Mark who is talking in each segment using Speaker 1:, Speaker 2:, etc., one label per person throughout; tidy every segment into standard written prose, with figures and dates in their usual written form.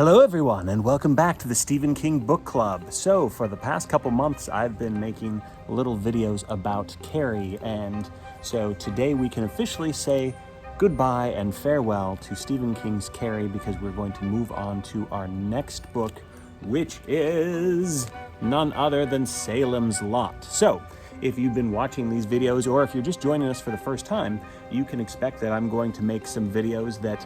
Speaker 1: Hello everyone, and welcome back to the Stephen King Book Club. So for the past couple months I've been making little videos about Carrie, and so today we can officially say goodbye and farewell to Stephen King's Carrie because we're going to move on to our next book, which is none other than Salem's Lot. So if you've been watching these videos or if you're just joining us for the first time, you can expect that I'm going to make some videos that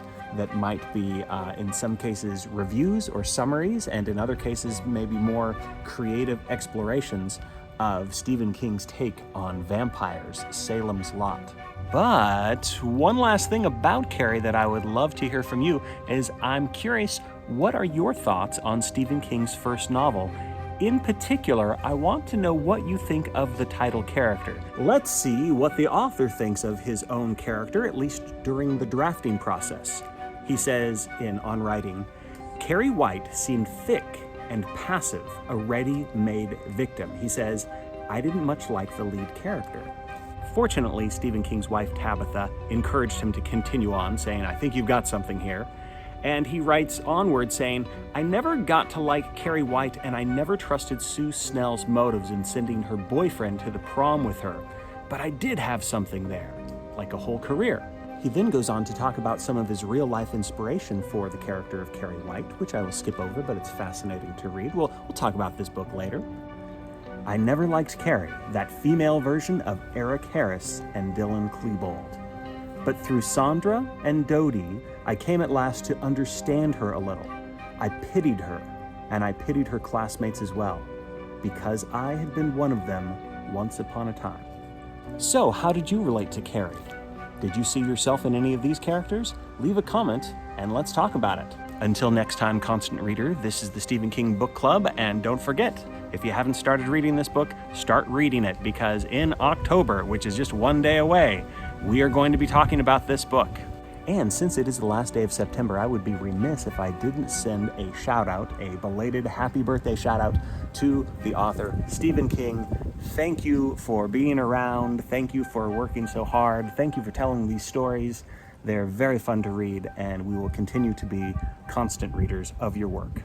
Speaker 1: might be, in some cases, reviews or summaries, and in other cases, maybe more creative explorations of Stephen King's take on vampires, Salem's Lot. But one last thing about Carrie that I would love to hear from you is I'm curious, what are your thoughts on Stephen King's first novel? In particular, I want to know what you think of the title character. Let's see what the author thinks of his own character, at least during the drafting process. He says On Writing, Carrie White seemed thick and passive, a ready-made victim. He says, I didn't much like the lead character. Fortunately, Stephen King's wife, Tabitha, encouraged him to continue on, saying, I think you've got something here. And he writes onward saying, I never got to like Carrie White, and I never trusted Sue Snell's motives in sending her boyfriend to the prom with her. But I did have something there, like a whole career. He then goes on to talk about some of his real-life inspiration for the character of Carrie White, which I will skip over, but it's fascinating to read. We'll talk about this book later. I never liked Carrie, that female version of Eric Harris and Dylan Klebold. But through Sandra and Dodie, I came at last to understand her a little. I pitied her, and I pitied her classmates as well, because I had been one of them once upon a time. So, how did you relate to Carrie? Did you see yourself in any of these characters? Leave a comment, and let's talk about it. Until next time, Constant Reader, this is the Stephen King Book Club, and don't forget, if you haven't started reading this book, start reading it, because in October, which is just one day away, we are going to be talking about this book. And since it is the last day of September, I would be remiss if I didn't send a shout out, a belated happy birthday shout out to the author, Stephen King. Thank you for being around. Thank you for working so hard. Thank you for telling these stories. They're very fun to read, and we will continue to be constant readers of your work.